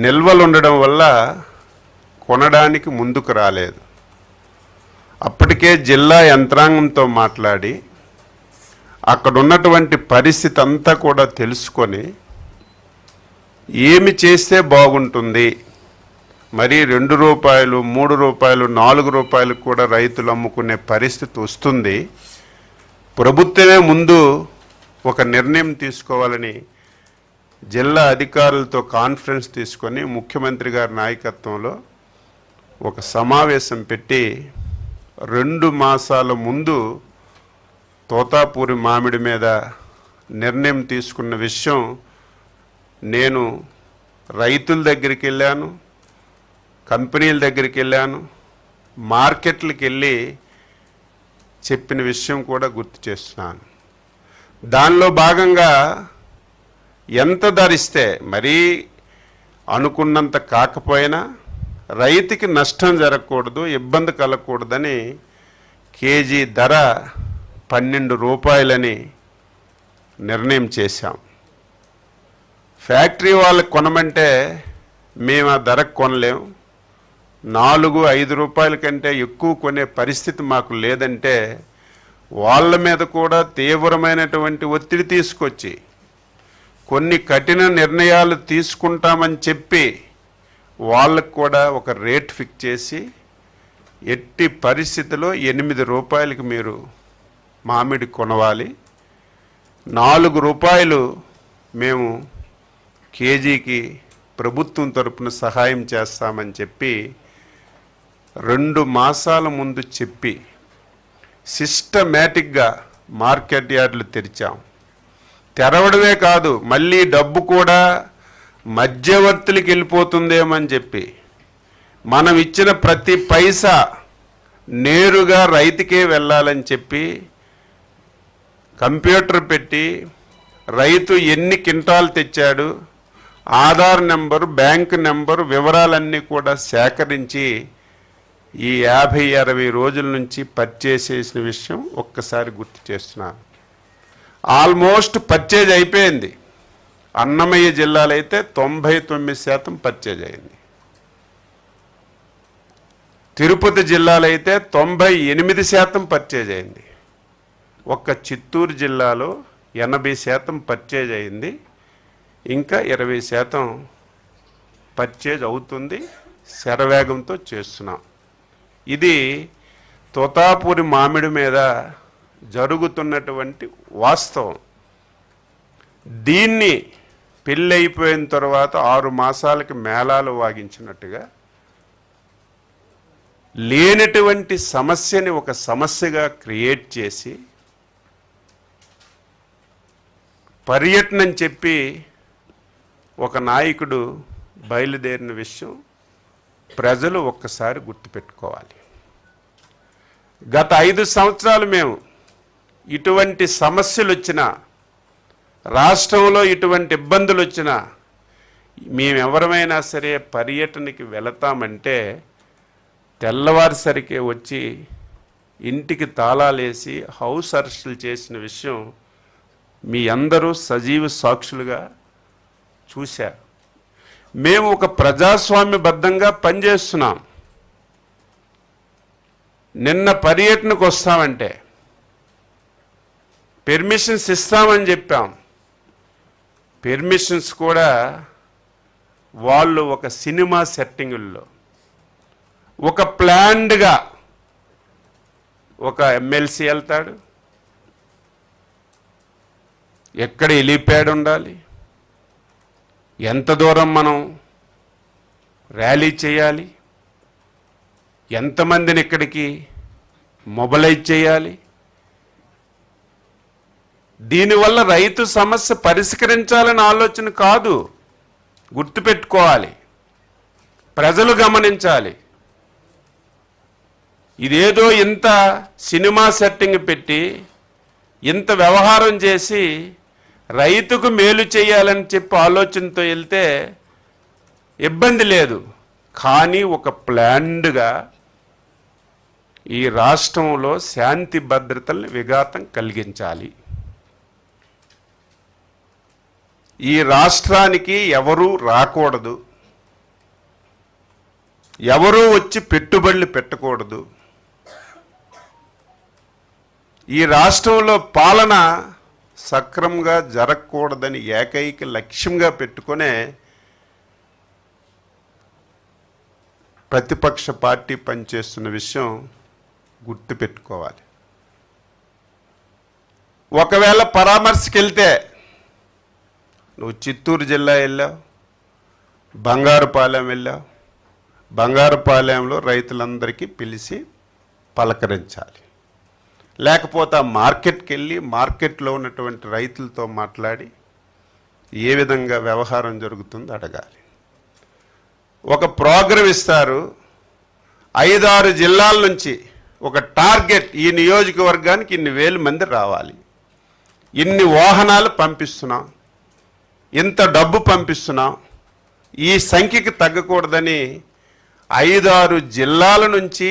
నిల్వలు ఉండడం వల్ల కొనడానికి ముందుకు రాలేదు. అప్పటికే జిల్లా యంత్రాంగంతో మాట్లాడి అక్కడ ఉన్నటువంటి పరిస్థితి అంతా కూడా తెలుసుకొని ఏమి చేస్తే బాగుంటుంది, మరి 2 రూపాయలు 3 రూపాయలు 4 రూపాయలు కూడా రైతులు అమ్ముకునే పరిస్థితి వస్తుంది, ప్రభుత్వమే ముందు ఒక నిర్ణయం తీసుకోవాలని జిల్లా అధికారులతో కాన్ఫరెన్స్ తీసుకొని ముఖ్యమంత్రి గారి నాయకత్వంలో ఒక సమావేశం పెట్టి 2 మాసాల ముందు తోతాపూరి మామిడి మీద నిర్ణయం తీసుకున్న విషయం నేను రైతుల దగ్గరికి వెళ్ళాను, కంపెనీల దగ్గరికి వెళ్ళాను, మార్కెట్లకు వెళ్ళి చెప్పిన విషయం కూడా గుర్తు చేస్తున్నాను. దానిలో భాగంగా ఎంత ధరిస్తే మరీ అనుకున్నంత కాకపోయినా రైతుకి నష్టం జరగకూడదు, ఇబ్బంది కలగకూడదని కేజీ ధర 12 రూపాయలని నిర్ణయం చేశాం. ఫ్యాక్టరీ వాళ్ళకి కొనమంటే మేము ఆ ధరకు కొనలేము, 4-5 రూపాయల కంటే ఎక్కువ కొనే పరిస్థితి మాకు లేదంటే వాళ్ళ మీద కూడా తీవ్రమైనటువంటి ఒత్తిడి తీసుకొచ్చి కొన్ని కఠిన నిర్ణయాలు తీసుకుంటామని చెప్పి వాళ్ళకు కూడా ఒక రేట్ ఫిక్స్ చేసి ఎట్టి పరిస్థితిలో 8 రూపాయలకి మీరు మామిడి కొనవాలి, 4 రూపాయలు మేము కేజీకి ప్రభుత్వం తరపున సహాయం చేస్తామని చెప్పి 2 మాసాల ముందు చెప్పి సిస్టమేటిక్గా మార్కెట్ యార్డులు తెరిచాం. తెరవడమే కాదు, మళ్ళీ డబ్బు కూడా మధ్యవర్తులకి వెళ్ళిపోతుందేమని చెప్పి మనం ఇచ్చిన ప్రతి పైసా నేరుగా రైతుకే వెళ్ళాలని చెప్పి కంప్యూటర్ పెట్టి రైతు ఎన్ని క్వింటాలు తెచ్చాడు, ఆధార్ నెంబరు, బ్యాంకు నెంబరు వివరాలన్నీ కూడా సేకరించి ఈ 50-60 రోజుల నుంచి పర్చేజ్ చేసిన విషయం ఒక్కసారి గుర్తు చేస్తున్నాను. ఆల్మోస్ట్ పర్చేజ్ అయిపోయింది. అన్నమయ్య జిల్లాలో అయితే 99% పర్చేజ్ అయింది, తిరుపతి జిల్లాలో అయితే 98% పర్చేజ్ అయింది, ఒక్క చిత్తూరు జిల్లాలో 80% పర్చేజ్ అయింది, ఇంకా 20% పర్చేజ్ అవుతుంది. శరవేగంతో చేస్తున్నాం. ఇది తోతాపూరి మామిడి మీద జరుగుతున్నటువంటి వాస్తవం. దీన్ని పెళ్ళి అయిపోయిన తర్వాత 6 మాసాలకి మేళాలు వాగించినట్టుగా లేనటువంటి సమస్యని ఒక సమస్యగా క్రియేట్ చేసి పర్యటన చెప్పి ఒక నాయకుడు బయలుదేరిన విషయం ప్రజలు ఒక్కసారి గుర్తుపెట్టుకోవాలి. గత 5 సంవత్సరాలు మేము ఇటువంటి సమస్యలు వచ్చినా, రాష్ట్రంలో ఇటువంటి ఇబ్బందులు వచ్చినా మేమెవరమైనా సరే పర్యటనకి వెళతామంటే తెల్లవారిసరికే వచ్చి ఇంటికి తాళాలేసి హౌస్ అరెస్టులు చేసిన విషయం మీ అందరూ సజీవ సాక్షులుగా చూశారు. మేము ఒక ప్రజాస్వామ్యబద్ధంగా పనిచేస్తున్నాం. నిన్న పర్యటనకు వస్తామంటే పెర్మిషన్స్ ఇస్తామని చెప్పాం. పెర్మిషన్స్ కూడా వాళ్ళు ఒక సినిమా సెట్టింగుల్లో ఒక ప్లాన్డ్గా ఒక ఎమ్మెల్సీ వెళ్తాడు, ఎక్కడ హెలీప్యాడ్ ఉండాలి, ఎంత దూరం మనం ర్యాలీ చేయాలి, ఎంతమందిని ఇక్కడికి మొబలైజ్ చేయాలి, దీనివల్ల రైతు సమస్య పరిష్కరించాలని ఆలోచన కాదు. గుర్తుపెట్టుకోవాలి, ప్రజలు గమనించాలి. ఇదేదో ఇంత సినిమా సెట్టింగ్ పెట్టి ఇంత వ్యవహారం చేసి రైతుకు మేలు చేయాలని చెప్పి ఆలోచనతో వెళ్తే ఇబ్బంది లేదు. కానీ ఒక ప్లాన్డ్గా ఈ రాష్ట్రంలో శాంతి భద్రతల్ని విఘాతం కలిగించాలి. ఈ రాష్ట్రానికి ఎవరూ రాకూడదు, ఎవరూ వచ్చి పెట్టుబడులు పెట్టకూడదు. ఈ రాష్ట్రంలో పాలన సక్రమంగా జరగకూడదని ఏకైక లక్ష్యంగా పెట్టుకునే ప్రతిపక్ష పార్టీ పనిచేస్తున్న విషయం గుర్తుపెట్టుకోవాలి. ఒకవేళ పరామర్శకి వెళ్తే నువ్వు చిత్తూరు జిల్లా వెళ్ళావు, బంగారుపాలెం వెళ్ళావు, బంగారుపాలెంలో రైతులందరికీ పిలిచి పలకరించాలి. లేకపోతే ఆ మార్కెట్కి వెళ్ళి మార్కెట్లో ఉన్నటువంటి రైతులతో మాట్లాడి ఏ విధంగా వ్యవహారం జరుగుతుందో అడగాలి. ఒక ప్రోగ్రాం ఇస్తారు, 5-6 జిల్లాల నుంచి ఒక టార్గెట్, ఈ నియోజకవర్గానికి ఇన్ని వేల మంది రావాలి, ఇన్ని వాహనాలు పంపిస్తున్నాం, ఇంత డబ్బు పంపిస్తున్నాం, ఈ సంఖ్యకి తగ్గకూడదని 5-6 జిల్లాల నుంచి